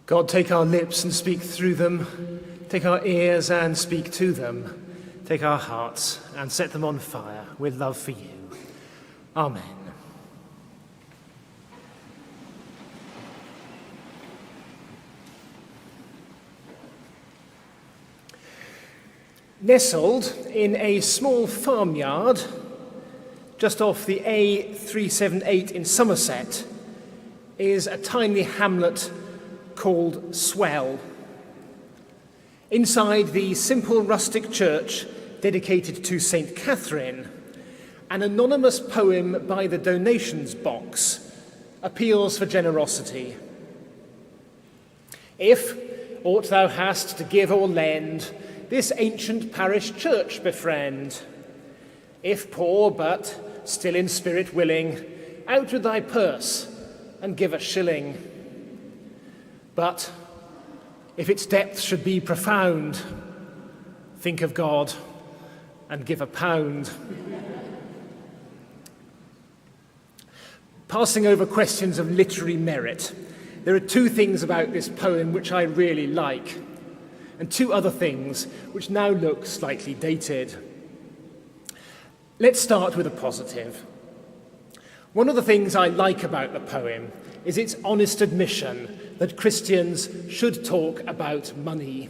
God, take our lips and speak through them. Take our ears and speak to them. Take our hearts and set them on fire with love for you. Amen. Nestled in a small farmyard just off the A378 in Somerset is a tiny hamlet called Swell. Inside the simple rustic church dedicated to St. Catherine, an anonymous poem by the donations box appeals for generosity. If aught thou hast to give or lend, this ancient parish church befriend. If poor but still in spirit willing, out with thy purse and give a shilling. But if its depth should be profound, think of God and give a pound. Passing over questions of literary merit, there are two things about this poem which I really like, and two other things which now look slightly dated. Let's start with a positive. One of the things I like about the poem is its honest admission that Christians should talk about money.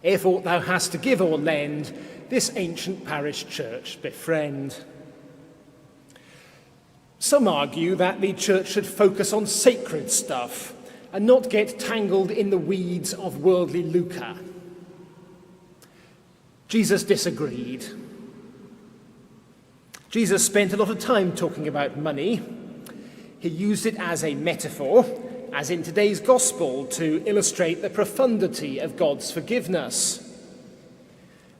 If aught thou hast to give or lend, this ancient parish church befriend. Some argue that the church should focus on sacred stuff and not get tangled in the weeds of worldly lucre. Jesus disagreed. Jesus spent a lot of time talking about money. He used it as a metaphor, as in today's gospel, to illustrate the profundity of God's forgiveness.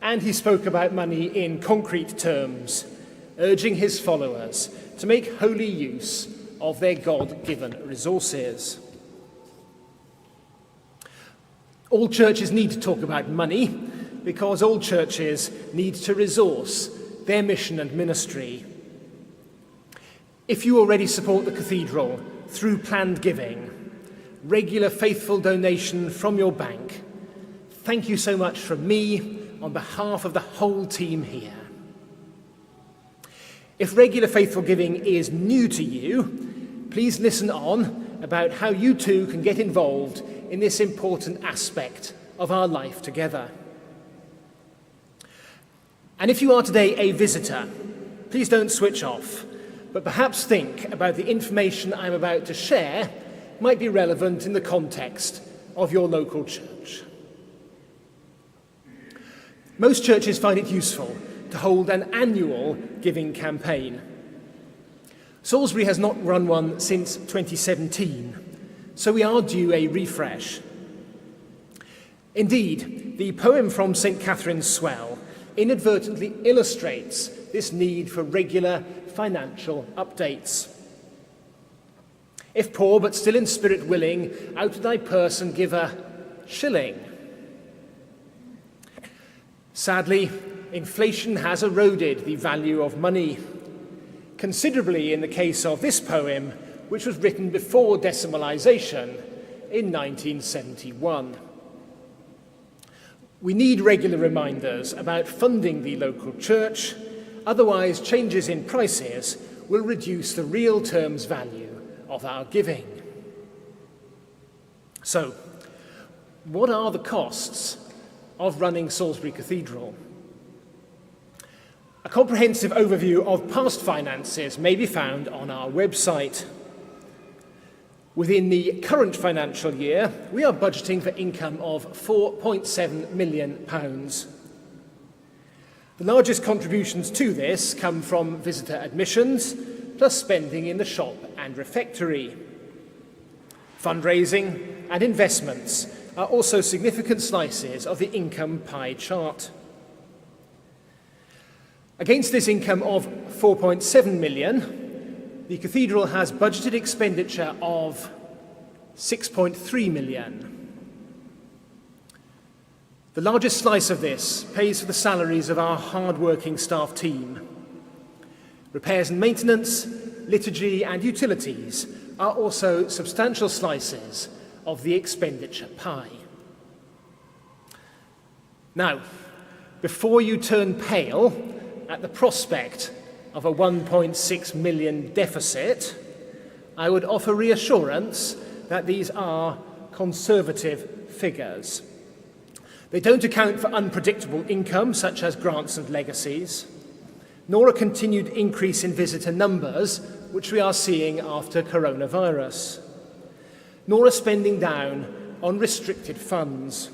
And he spoke about money in concrete terms, urging his followers to make holy use of their God-given resources. All churches need to talk about money because all churches need to resource their mission and ministry. If you already support the Cathedral through planned giving, regular faithful donation from your bank, thank you so much from me on behalf of the whole team here. If regular faithful giving is new to you, please listen on about how you too can get involved in this important aspect of our life together. And if you are today a visitor, please don't switch off, but perhaps think about the information I'm about to share might be relevant in the context of your local church. Most churches find it useful to hold an annual giving campaign. Salisbury has not run one since 2017, so we are due a refresh. Indeed, the poem from St. Catherine's Swell inadvertently illustrates this need for regular financial updates. If poor but still in spirit willing, out of thy purse and give a shilling. Sadly, inflation has eroded the value of money, considerably in the case of this poem, which was written before decimalisation in 1971. We need regular reminders about funding the local church, otherwise changes in prices will reduce the real terms value of our giving. So, what are the costs of running Salisbury Cathedral? A comprehensive overview of past finances may be found on our website. Within the current financial year, we are budgeting for income of £4.7 million. The largest contributions to this come from visitor admissions, plus spending in the shop and refectory. Fundraising and investments are also significant slices of the income pie chart. Against this income of £4.7 million, the Cathedral has budgeted expenditure of £6.3 million. The largest slice of this pays for the salaries of our hard-working staff team. Repairs and maintenance, liturgy and utilities are also substantial slices of the expenditure pie. Now, before you turn pale at the prospect of a 1.6 million deficit, I would offer reassurance that these are conservative figures. They don't account for unpredictable income, such as grants and legacies, nor a continued increase in visitor numbers, which we are seeing after coronavirus, nor a spending down on restricted funds.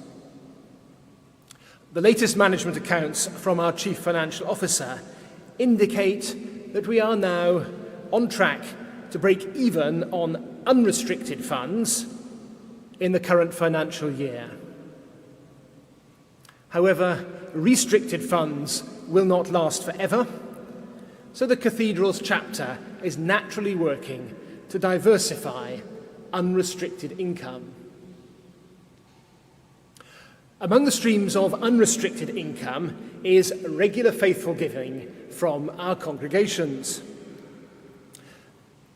The latest management accounts from our Chief Financial Officer indicate that we are now on track to break even on unrestricted funds in the current financial year. However, restricted funds will not last forever, so the Cathedral's chapter is naturally working to diversify unrestricted income. Among the streams of unrestricted income is regular faithful giving from our congregations.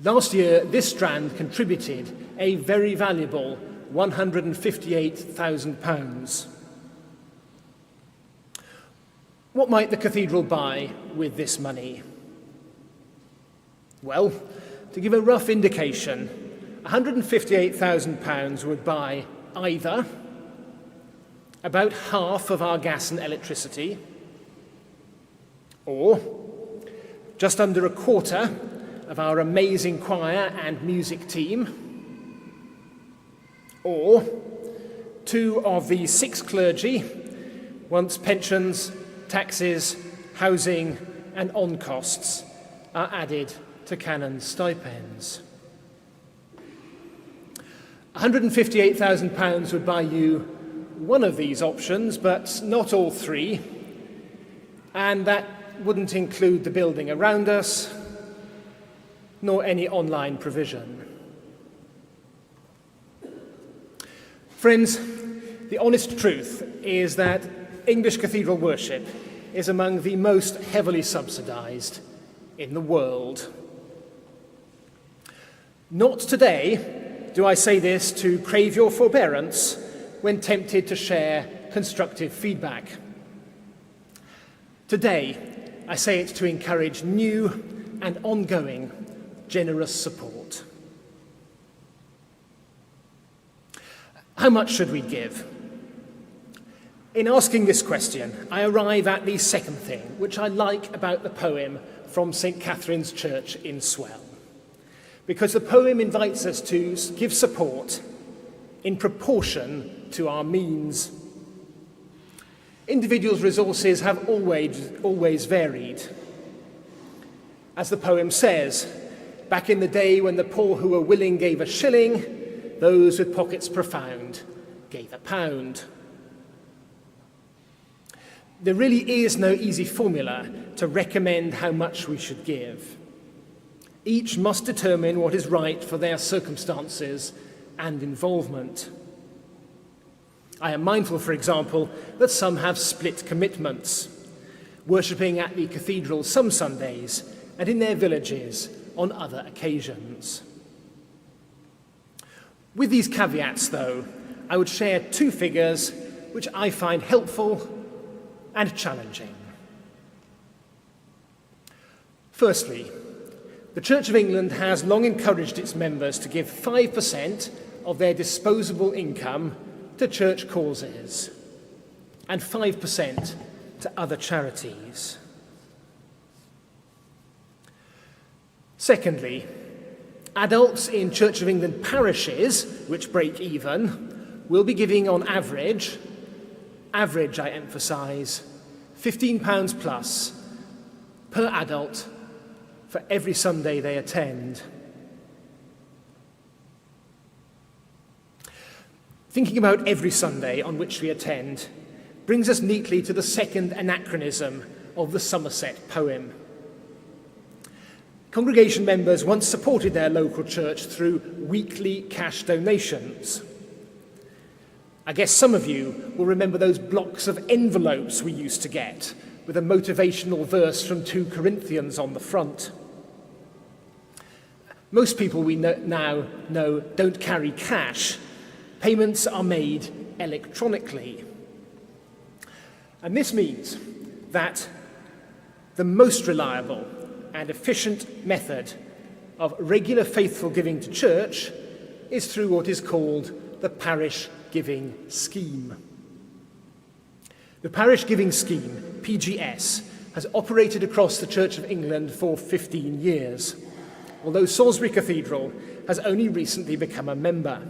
Last year, this strand contributed a very valuable £158,000. What might the Cathedral buy with this money? Well, to give a rough indication, £158,000 would buy either about half of our gas and electricity, or just under a quarter of our amazing choir and music team, or 2 of the 6 clergy once pensions, taxes, housing and on-costs are added to Canon stipends. £158,000 would buy you one of these options, but not all 3, and that wouldn't include the building around us, nor any online provision. Friends, the honest truth is that English cathedral worship is among the most heavily subsidised in the world. Not today do I say this to crave your forbearance when tempted to share constructive feedback. Today, I say it to encourage new and ongoing generous support. How much should we give? In asking this question, I arrive at the second thing, which I like about the poem from St. Catherine's Church in Swell, because the poem invites us to give support in proportion to our means. Individuals' resources have always varied. As the poem says, back in the day when the poor who were willing gave a shilling, those with pockets profound gave a pound. There really is no easy formula to recommend how much we should give. Each must determine what is right for their circumstances and involvement. I am mindful, for example, that some have split commitments, worshipping at the cathedral some Sundays and in their villages on other occasions. With these caveats, though, I would share 2 figures which I find helpful and challenging. Firstly, the Church of England has long encouraged its members to give 5% of their disposable income to church causes and 5% to other charities. Secondly, adults in Church of England parishes which break even will be giving on average I emphasise, £15 plus per adult for every Sunday they attend. Thinking about every Sunday on which we attend brings us neatly to the second anachronism of the Somerset poem. Congregation members once supported their local church through weekly cash donations. I guess some of you will remember those blocks of envelopes we used to get with a motivational verse from 2 Corinthians on the front. Most people we now know don't carry cash, Payments are made electronically. And this means that the most reliable and efficient method of regular faithful giving to church is through what is called the parish giving scheme. The parish giving scheme, PGS, has operated across the Church of England for 15 years, although Salisbury Cathedral has only recently become a member.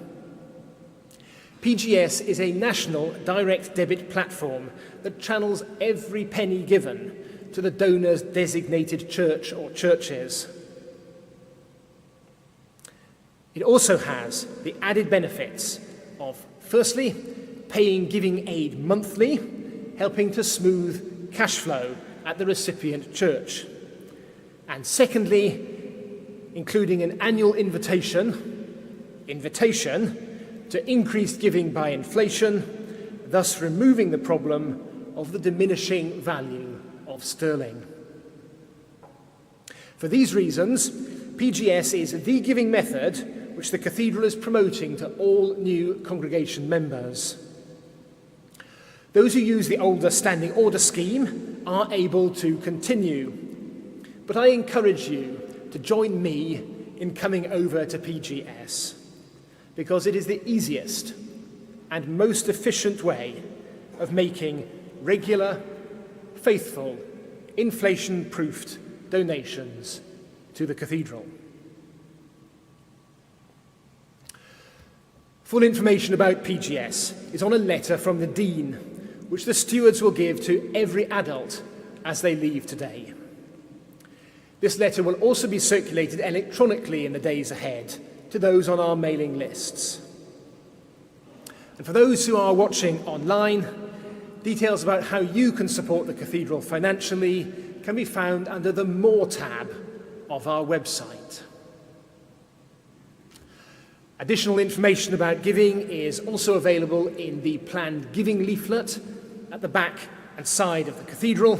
PGS is a national direct debit platform that channels every penny given to the donor's designated church or churches. It also has the added benefits of, firstly, paying giving aid monthly, helping to smooth cash flow at the recipient church, and secondly, including an annual invitation to increased giving by inflation, thus removing the problem of the diminishing value of sterling. For these reasons, PGS is the giving method which the Cathedral is promoting to all new congregation members. Those who use the older standing order scheme are able to continue, but I encourage you to join me in coming over to PGS, because it is the easiest and most efficient way of making regular, faithful, inflation-proofed donations to the Cathedral. Full information about PGS is on a letter from the Dean, which the stewards will give to every adult as they leave today. This letter will also be circulated electronically in the days ahead to those on our mailing lists. And for those who are watching online, details about how you can support the Cathedral financially can be found under the More tab of our website. Additional information about giving is also available in the planned giving leaflet at the back and side of the Cathedral,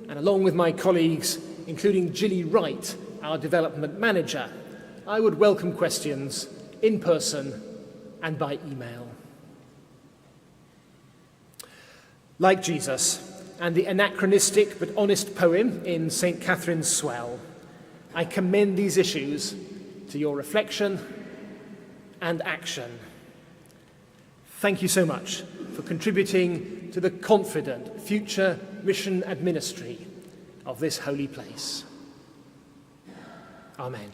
and along with my colleagues, including Gilly Wright, our development manager, I would welcome questions in person and by email. Like Jesus and the anachronistic but honest poem in St. Catherine's Swell, I commend these issues to your reflection and action. Thank you so much for contributing to the confident future mission and ministry of this holy place. Amen.